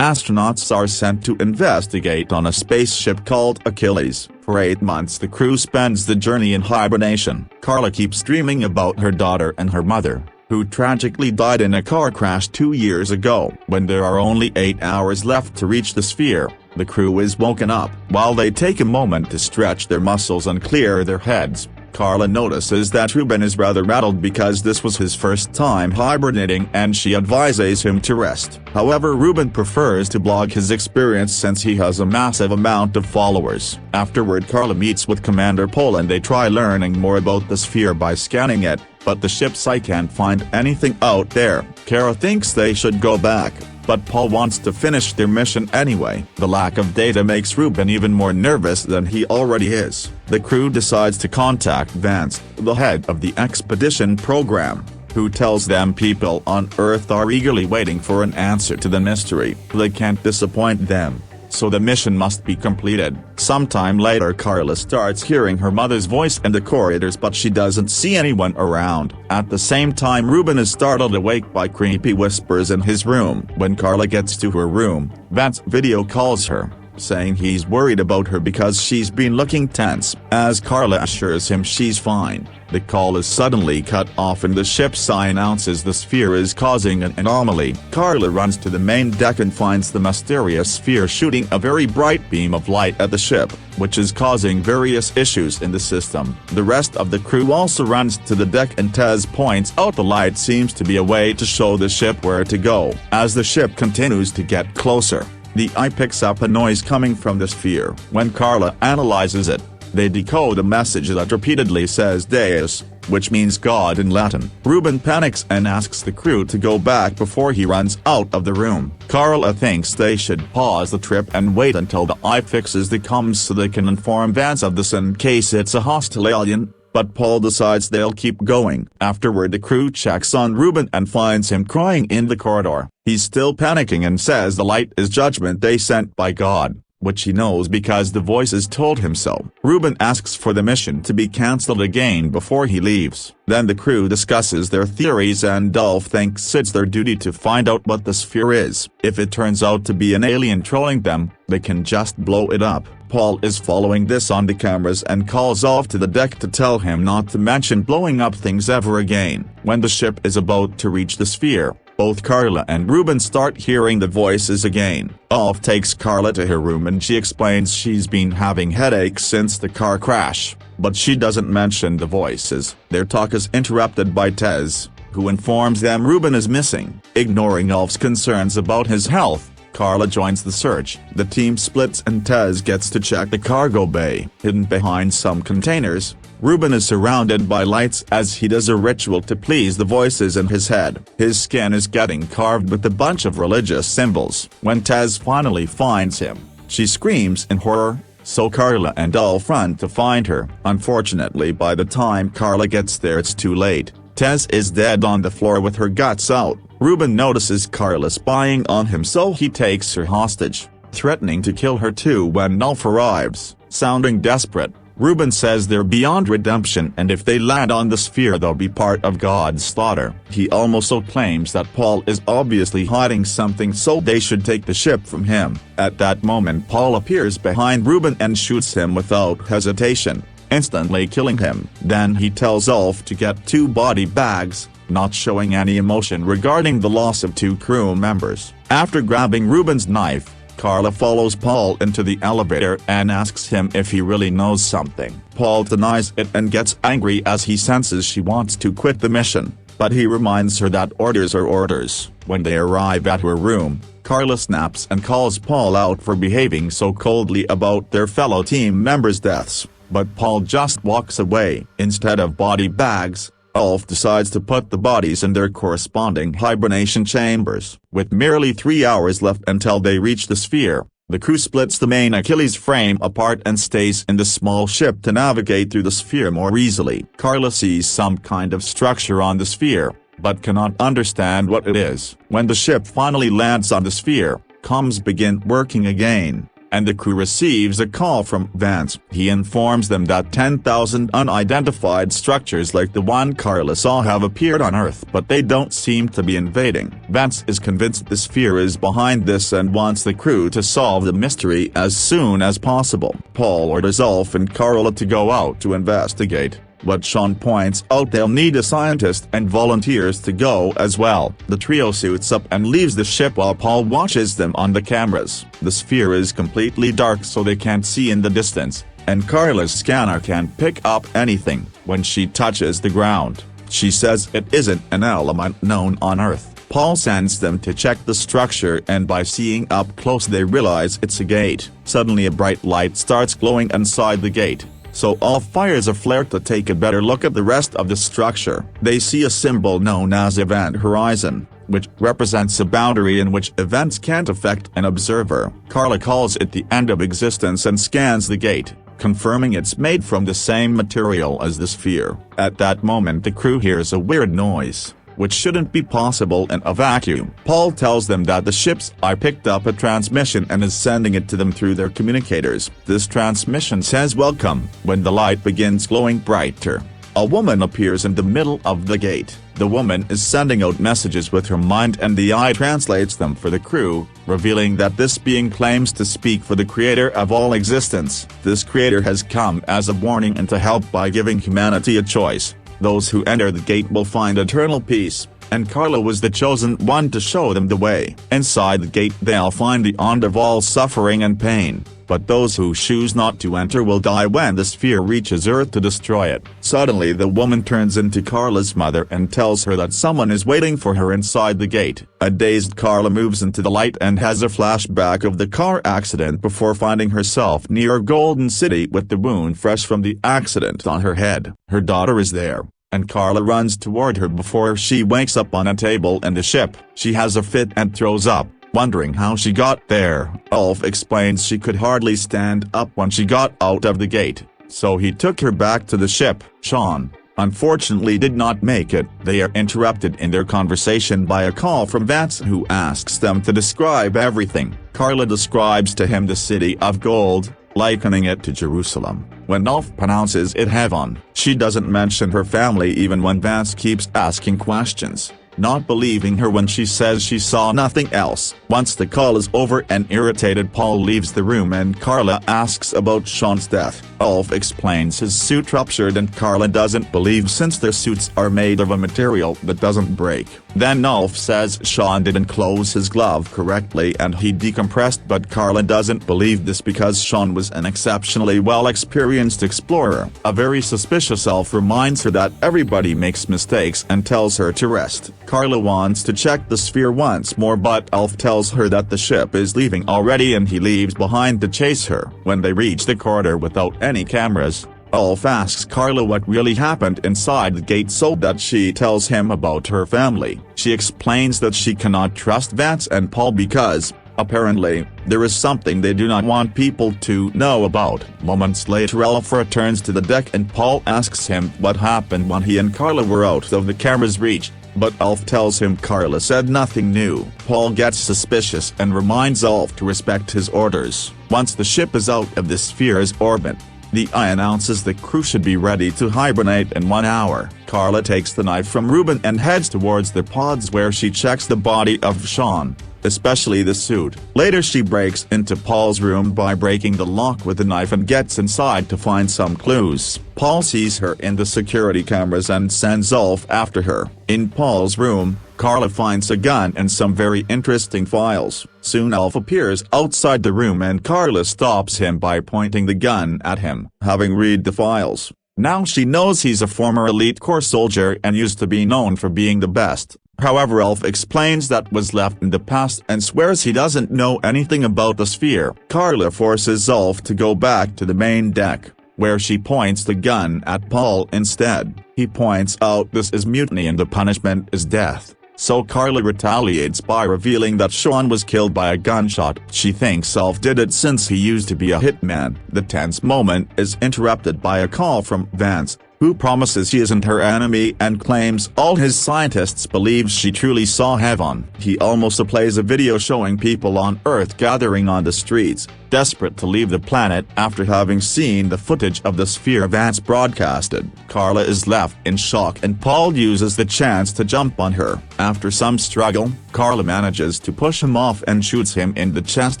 Astronauts are sent to investigate on a spaceship called Achilles. For 8 months the crew spends the journey in hibernation. Carla keeps dreaming about her daughter and her mother, who tragically died in a car crash 2 years ago. When there are only 8 hours left to reach the sphere, the crew is woken up. While they take a moment to stretch their muscles and clear their heads, Carla notices that Ruben is rather rattled because this was his first time hibernating and she advises him to rest. However, Ruben prefers to blog his experience since he has a massive amount of followers. Afterward, Carla meets with Commander Paul and they try learning more about the sphere by scanning it, but the ship site can't find anything out there. Kara thinks they should go back, but Paul wants to finish their mission anyway. The lack of data makes Ruben even more nervous than he already is. The crew decides to contact Vance, the head of the expedition program, who tells them people on Earth are eagerly waiting for an answer to the mystery. They can't disappoint them, so the mission must be completed. Sometime later, Carla starts hearing her mother's voice in the corridors, but she doesn't see anyone around. At the same time, Ruben is startled awake by creepy whispers in his room. When Carla gets to her room, Vance video calls her, saying he's worried about her because she's been looking tense. As Carla assures him she's fine, the call is suddenly cut off and the ship sign announces the sphere is causing an anomaly. Carla runs to the main deck and finds the mysterious sphere shooting a very bright beam of light at the ship, which is causing various issues in the system. The rest of the crew also runs to the deck and Tez points out the light seems to be a way to show the ship where to go. As the ship continues to get closer, the eye picks up a noise coming from the sphere. When Carla analyzes it, they decode a message that repeatedly says Deus, which means God in Latin. Ruben panics and asks the crew to go back before he runs out of the room. Carla thinks they should pause the trip and wait until the eye fixes the comms so they can inform Vance of this in case it's a hostile alien, but Paul decides they'll keep going. Afterward, the crew checks on Ruben and finds him crying in the corridor. He's still panicking and says the light is judgment day sent by God, which he knows because the voices told him so. Ruben asks for the mission to be cancelled again before he leaves. Then the crew discusses their theories and Dolph thinks it's their duty to find out what the sphere is. If it turns out to be an alien trolling them, they can just blow it up. Paul is following this on the cameras and calls off to the deck to tell him not to mention blowing up things ever again. When the ship is about to reach the sphere, both Carla and Ruben start hearing the voices again. Dolph takes Carla to her room and she explains she's been having headaches since the car crash, but she doesn't mention the voices. Their talk is interrupted by Tez, who informs them Ruben is missing. Ignoring Dolph's concerns about his health, Carla joins the search. The team splits and Tez gets to check the cargo bay. Hidden behind some containers, Ruben is surrounded by lights as he does a ritual to please the voices in his head. His skin is getting carved with a bunch of religious symbols. When Tez finally finds him, she screams in horror, so Carla and Dolph run to find her. Unfortunately, by the time Carla gets there it's too late. Tez is dead on the floor with her guts out. Ruben notices Carla spying on him, so he takes her hostage, threatening to kill her too when Dolph arrives. Sounding desperate, Ruben says they're beyond redemption and if they land on the sphere they'll be part of God's slaughter. He also claims that Paul is obviously hiding something, so they should take the ship from him. At that moment, Paul appears behind Ruben and shoots him without hesitation, instantly killing him. Then he tells Dolph to get 2 body bags, not showing any emotion regarding the loss of 2 crew members. After grabbing Ruben's knife, Carla follows Paul into the elevator and asks him if he really knows something. Paul denies it and gets angry as he senses she wants to quit the mission, but he reminds her that orders are orders. When they arrive at her room, Carla snaps and calls Paul out for behaving so coldly about their fellow team members' deaths, but Paul just walks away. Instead of body bags, Dolph decides to put the bodies in their corresponding hibernation chambers. With merely 3 hours left until they reach the sphere, the crew splits the main Achilles frame apart and stays in the small ship to navigate through the sphere more easily. Carla sees some kind of structure on the sphere, but cannot understand what it is. When the ship finally lands on the sphere, comms begin working again. and the crew receives a call from Vance. He informs them that 10,000 unidentified structures like the one Carla saw have appeared on Earth, but they don't seem to be invading. Vance is convinced the sphere is behind this and wants the crew to solve the mystery as soon as possible. Paul orders Ulf and Carla to go out to investigate, but Sean points out they'll need a scientist and volunteers to go as well. The trio suits up and leaves the ship while Paul watches them on the cameras. The sphere is completely dark so they can't see in the distance, and Carla's scanner can't pick up anything. When she touches the ground, she says it isn't an element known on Earth. Paul sends them to check the structure, and by seeing up close they realize it's a gate. Suddenly a bright light starts glowing inside the gate, so Ulf fires a flare to take a better look at the rest of the structure. They see a symbol known as Event Horizon, which represents a boundary in which events can't affect an observer. Carla calls it the end of existence and scans the gate, confirming it's made from the same material as the sphere. At that moment the crew hears a weird noise, which shouldn't be possible in a vacuum. Paul tells them that the ship's eye picked up a transmission and is sending it to them through their communicators. This transmission says welcome. When the light begins glowing brighter, a woman appears in the middle of the gate. The woman is sending out messages with her mind and the eye translates them for the crew, revealing that this being claims to speak for the creator of all existence. This creator has come as a warning and to help by giving humanity a choice. Those who enter the gate will find eternal peace, and Carla was the chosen one to show them the way. Inside the gate they'll find the end of all suffering and pain, but those who choose not to enter will die when the sphere reaches Earth to destroy it. Suddenly the woman turns into Carla's mother and tells her that someone is waiting for her inside the gate. A dazed Carla moves into the light and has a flashback of the car accident before finding herself near Golden City with the wound fresh from the accident on her head. Her daughter is there, and Carla runs toward her before she wakes up on a table in the ship. She has a fit and throws up, wondering how she got there. Ulf explains she could hardly stand up when she got out of the gate, so he took her back to the ship. Sean, unfortunately, did not make it. They are interrupted in their conversation by a call from Vance, who asks them to describe everything. Carla describes to him the city of gold, likening it to Jerusalem. When Ulf pronounces it heaven, she doesn't mention her family even when Vance keeps asking questions, not believing her when she says she saw nothing else. Once the call is over, an irritated Paul leaves the room and Carla asks about Sean's death. Ulf explains his suit ruptured and Carla doesn't believe since their suits are made of a material that doesn't break. Then Ulf says Sean didn't close his glove correctly and he decompressed, but Carla doesn't believe this because Sean was an exceptionally well-experienced explorer. A very suspicious Ulf reminds her that everybody makes mistakes and tells her to rest. Carla wants to check the sphere once more, but Ulf tells her that the ship is leaving already and he leaves behind to chase her. When they reach the corridor without any cameras, Ulf asks Carla what really happened inside the gate so that she tells him about her family. She explains that she cannot trust Vance and Paul because, apparently, there is something they do not want people to know about. Moments later Ulf returns to the deck and Paul asks him what happened when he and Carla were out of the camera's reach, but Ulf tells him Carla said nothing new. Paul gets suspicious and reminds Ulf to respect his orders. Once the ship is out of the sphere's orbit, the eye announces the crew should be ready to hibernate in 1 hour. Carla takes the knife from Ruben and heads towards their pods where she checks the body of Sean, especially the suit. Later she breaks into Paul's room by breaking the lock with a knife and gets inside to find some clues. Paul sees her in the security cameras and sends Ulf after her. In Paul's room, Carla finds a gun and some very interesting files. Soon Ulf appears outside the room and Carla stops him by pointing the gun at him. Having read the files, now she knows he's a former elite corps soldier and used to be known for being the best. However, Ulf explains that was left in the past and swears he doesn't know anything about the sphere. Carla forces Ulf to go back to the main deck, where she points the gun at Paul instead. He points out this is mutiny and the punishment is death, so Carla retaliates by revealing that Sean was killed by a gunshot. She thinks Ulf did it since he used to be a hitman. The tense moment is interrupted by a call from Vance, who promises he isn't her enemy and claims all his scientists believe she truly saw heaven. He also plays a video showing people on Earth gathering on the streets, desperate to leave the planet after having seen the footage of the sphere Vance broadcasted. Carla is left in shock and Paul uses the chance to jump on her. After some struggle, Carla manages to push him off and shoots him in the chest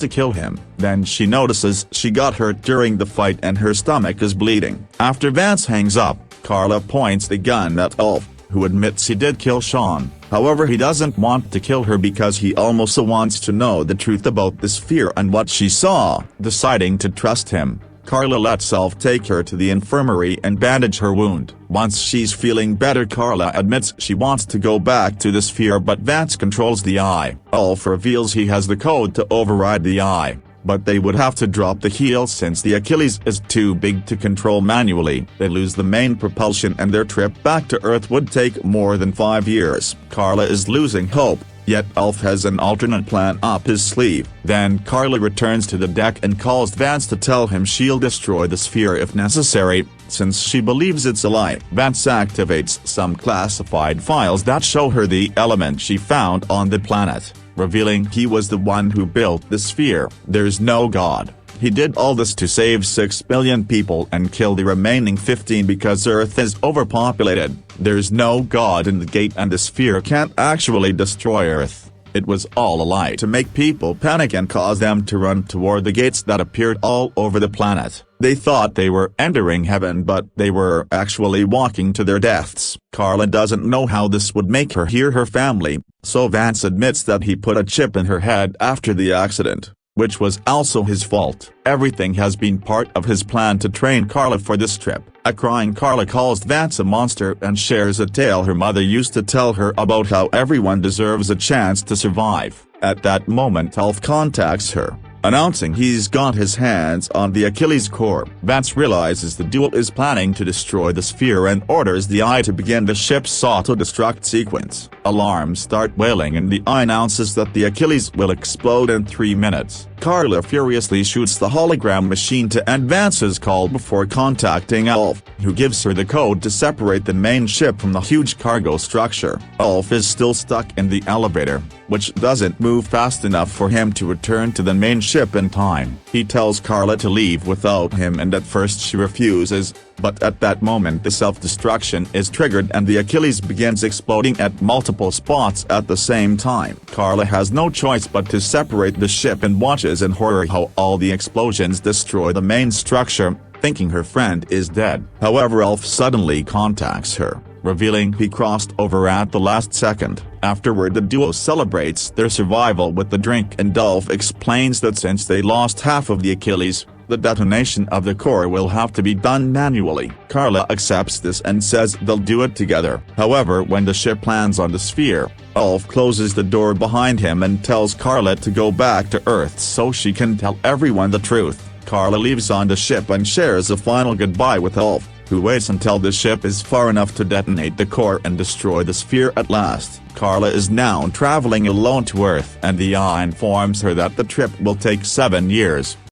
to kill him. Then she notices she got hurt during the fight and her stomach is bleeding. After Vance hangs up, Carla points the gun at Ulf, who admits he did kill Sean. However, he doesn't want to kill her because he also wants to know the truth about the sphere and what she saw. Deciding to trust him, Carla lets Ulf take her to the infirmary and bandage her wound. Once she's feeling better, Carla admits she wants to go back to the sphere, but Vance controls the eye. Ulf reveals he has the code to override the eye, but they would have to drop the heel since the Achilles is too big to control manually. They lose the main propulsion and their trip back to Earth would take more than 5 years. Carla is losing hope, yet Ulf has an alternate plan up his sleeve. Then Carla returns to the deck and calls Vance to tell him she'll destroy the sphere if necessary, since she believes it's a lie. Vance activates some classified files that show her the element she found on the planet, revealing he was the one who built the sphere. There's no God. He did all this to save 6 billion people and kill the remaining 15 because Earth is overpopulated. There's no God in the gate and the sphere can't actually destroy Earth. It was all a lie to make people panic and cause them to run toward the gates that appeared all over the planet. They thought they were entering heaven, but they were actually walking to their deaths. Carla doesn't know how this would make her hear her family, so Vance admits that he put a chip in her head after the accident, which was also his fault. Everything has been part of his plan to train Carla for this trip. A crying Carla calls Vance a monster and shares a tale her mother used to tell her about how everyone deserves a chance to survive. At that moment, Ulf contacts her, announcing he's got his hands on the Achilles core. Vance realizes the duo is planning to destroy the sphere and orders the Eye to begin the ship's auto-destruct sequence. Alarms start wailing and the Eye announces that the Achilles will explode in 3 minutes. Carla furiously shoots the hologram machine to end Vance's call before contacting Ulf, who gives her the code to separate the main ship from the huge cargo structure. Ulf is still stuck in the elevator, which doesn't move fast enough for him to return to the main ship in time. He tells Carla to leave without him and at first she refuses, but at that moment the self-destruction is triggered and the Achilles begins exploding at multiple spots at the same time. Carla has no choice but to separate the ship and watches in horror how all the explosions destroy the main structure, thinking her friend is dead. However, Ulf suddenly contacts her, revealing he crossed over at the last second. Afterward, the duo celebrates their survival with the drink and Ulf explains that since they lost half of the Achilles, the detonation of the core will have to be done manually. Carla accepts this and says they'll do it together. However, when the ship lands on the sphere, Ulf closes the door behind him and tells Carla to go back to Earth so she can tell everyone the truth. Carla leaves on the ship and shares a final goodbye with Ulf, who waits until the ship is far enough to detonate the core and destroy the sphere at last. Carla is now traveling alone to Earth and the Eye informs her that the trip will take 7 years.